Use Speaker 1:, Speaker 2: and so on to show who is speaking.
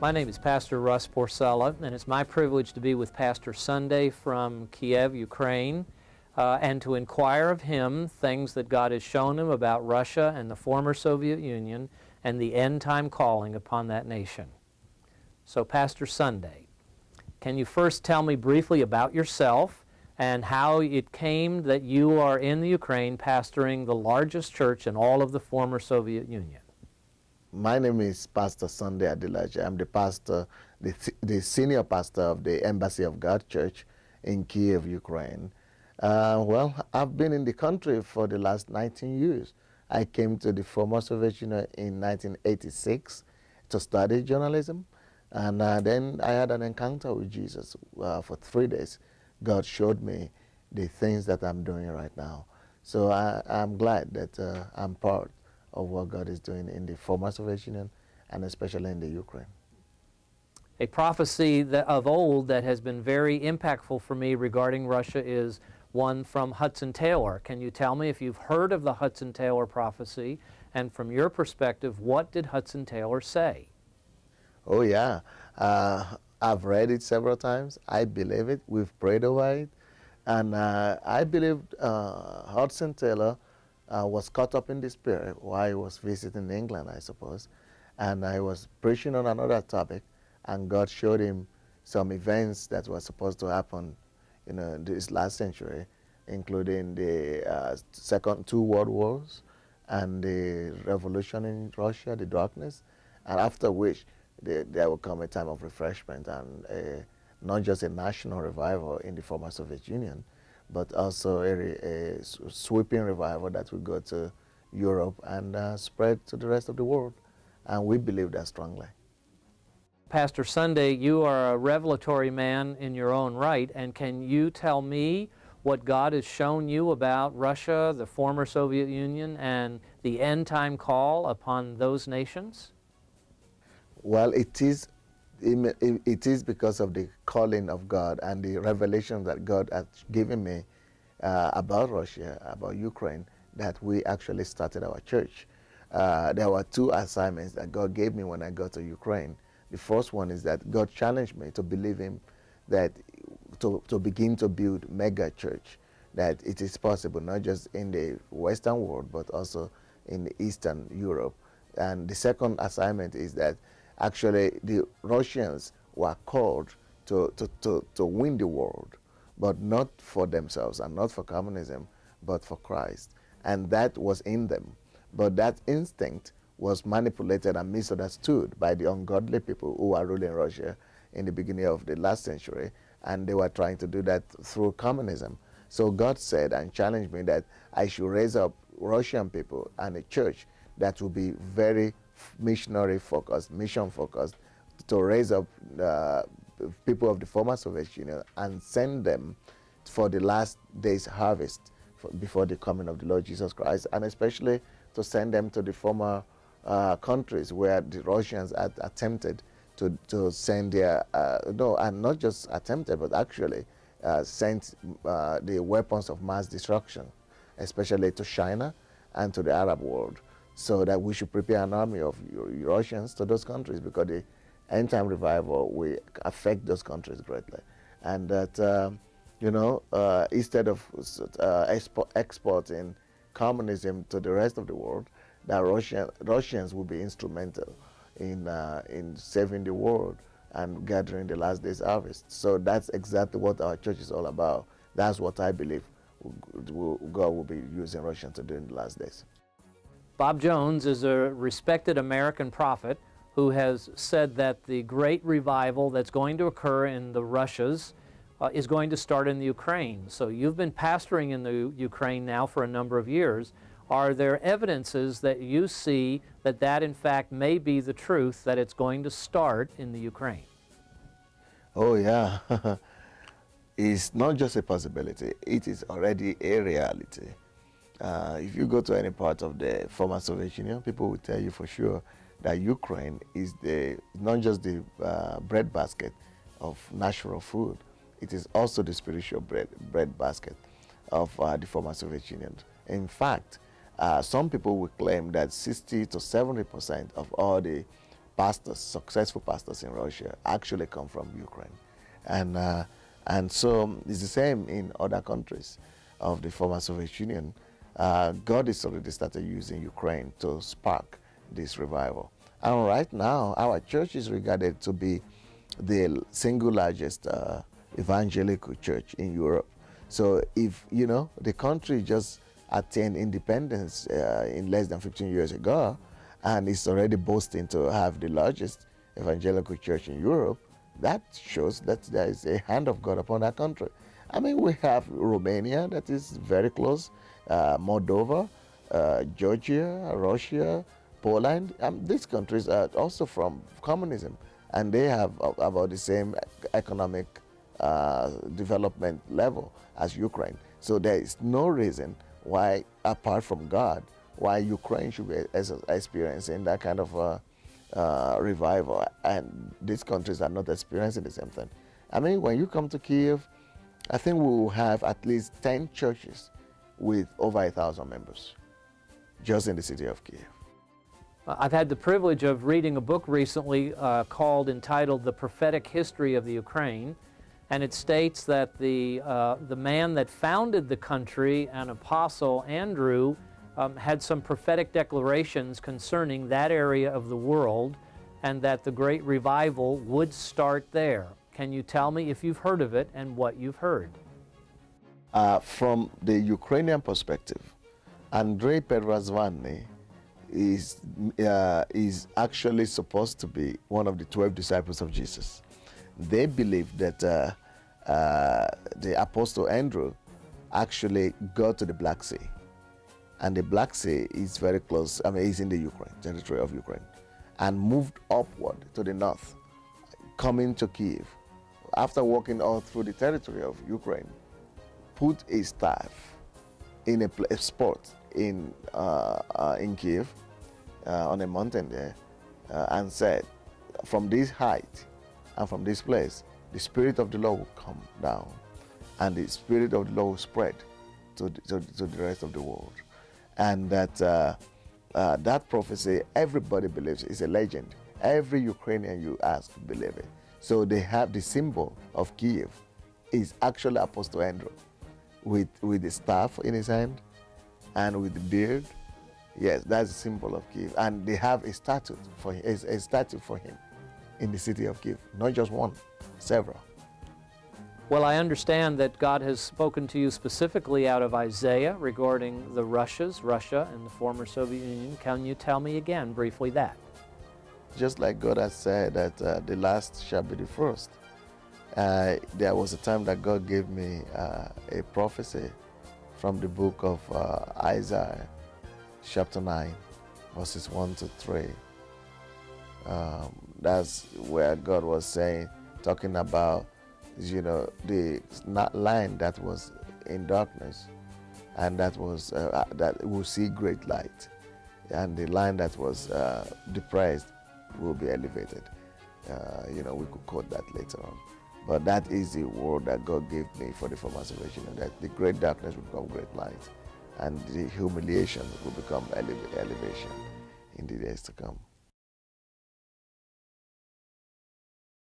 Speaker 1: My name is Pastor Russ Porcella, and it's my privilege to be with Pastor Sunday from Kiev, Ukraine, and to inquire of him things that God has shown him about Russia and the former Soviet Union and the end-time calling upon that nation. So, Pastor Sunday, can you first tell me briefly about yourself and how it came that you are in the Ukraine pastoring the largest church in all of the former Soviet Union?
Speaker 2: My name is Pastor Sunday Adelaja. I'm the pastor, the senior pastor of the Embassy of God Church in Kiev, Ukraine. Well, I've been in the country for the last 19 years. I came to the former Soviet Union in 1986 to study journalism, and then I had an encounter with Jesus for 3 days. God showed me the things that I'm doing right now. So I'm glad that I'm part of what God is doing in the former Soviet Union and especially in the Ukraine.
Speaker 1: A prophecy of old that has been very impactful for me regarding Russia is one from Hudson Taylor. Can you tell me if you've heard of the Hudson Taylor prophecy, and from your perspective, what did Hudson Taylor say?
Speaker 2: Oh yeah, I've read it several times. I believe it. We've prayed over it. And I believe Hudson Taylor was caught up in the spirit while he was visiting England, I suppose. And I was preaching on another topic, and God showed him some events that were supposed to happen this last century, including the second two world wars and the revolution in Russia, the darkness, and after which there will come a time of refreshment and not just a national revival in the former Soviet Union, but also a sweeping revival that will go to Europe and spread to the rest of the world. And we believe that strongly.
Speaker 1: Pastor Sunday, you are a revelatory man in your own right, and can you tell me what God has shown you about Russia, the former Soviet Union, and the end-time call upon those nations?
Speaker 2: Well, it is because of the calling of God and the revelation that God has given me about Russia, about Ukraine, that we actually started our church. There were two assignments that God gave me when I got to Ukraine. The first one is that God challenged me to believe Him, that to begin to build mega church, that it is possible not just in the Western world but also in the Eastern Europe. And the second assignment is that actually the Russians were called to win the world, but not for themselves and not for communism, but for Christ. And that was in them. But that instinct was manipulated and misunderstood by the ungodly people who were ruling Russia in the beginning of the last century, and they were trying to do that through communism. So God said and challenged me that I should raise up Russian people and a church that will be very missionary focused, mission focused, to raise up people of the former Soviet Union and send them for the last day's harvest before the coming of the Lord Jesus Christ, and especially to send them to the former countries where the Russians had attempted to send their, and not just attempted, but actually sent the weapons of mass destruction, especially to China and to the Arab world, so that we should prepare an army of Russians to those countries, because the end-time revival will affect those countries greatly. And that, instead of exporting communism to the rest of the world, that Russians will be instrumental in saving the world and gathering the last day's harvest. So that's exactly what our church is all about. That's what I believe God will be using Russians to do in the last days.
Speaker 1: Bob Jones is a respected American prophet who has said that the great revival that's going to occur in the Russias is going to start in the Ukraine. So you've been pastoring in the Ukraine now for a number of years. Are there evidences that you see that in fact may be the truth, that it's going to start in the Ukraine?
Speaker 2: Oh yeah. It's not just a possibility, it is already a reality. If you go to any part of the former Soviet Union, people will tell you for sure that Ukraine is not just the breadbasket of natural food, it is also the spiritual breadbasket of the former Soviet Union. In fact, some people will claim that 60 to 70% of all the pastors, successful pastors in Russia, actually come from Ukraine. And so it's the same in other countries of the former Soviet Union. God has already started using Ukraine to spark this revival. And right now, our church is regarded to be the single largest evangelical church in Europe. So if, the country just attained independence in less than 15 years ago, and it's already boasting to have the largest evangelical church in Europe, that shows that there is a hand of God upon that country. I mean, we have Romania that is very close, Moldova, Georgia, Russia, Poland. These countries are also from communism, and they have about the same economic development level as Ukraine. So there is no reason why, apart from God, why Ukraine should be experiencing that kind of revival, and these countries are not experiencing the same thing. I mean, when you come to Kiev, I think we will have at least 10 churches with over 1,000 members just in the city of Kiev.
Speaker 1: I've had the privilege of reading a book recently entitled The Prophetic History of the Ukraine, and it states that the man that founded the country, an apostle, Andrew, had some prophetic declarations concerning that area of the world, and that the great revival would start there. Can you tell me if you've heard of it and what you've heard?
Speaker 2: From the Ukrainian perspective, Andrei Perazvani is actually supposed to be one of the 12 disciples of Jesus. They believe that the Apostle Andrew actually got to the Black Sea. And the Black Sea is very close, it's in the Ukraine, territory of Ukraine, and moved upward to the north, coming to Kiev. After walking all through the territory of Ukraine, put a staff in a spot in Kiev, on a mountain there, and said, from this height and from this place, the Spirit of the Lord will come down, and the Spirit of the Lord will spread to the rest of the world. And that prophecy, everybody believes, is a legend. Every Ukrainian you ask believe it. So they have the symbol of Kiev is actually Apostle Andrew with the staff in his hand and with the beard. Yes, that's the symbol of Kiev. And they have a statue for him in the city of Kiev. Not just one, several.
Speaker 1: Well, I understand that God has spoken to you specifically out of Isaiah regarding the Russia and the former Soviet Union. Can you tell me again briefly that?
Speaker 2: Just like God has said that the last shall be the first. There was a time that God gave me a prophecy from the book of Isaiah, chapter 9, verses 1 to 3. That's where God was saying, talking about, the line that was in darkness, and that will see great light, and the line that was depressed will be elevated. We could quote that later on. But that is the word that God gave me for the former salvation, that the great darkness will become great light, and the humiliation will become elevation in the days to come.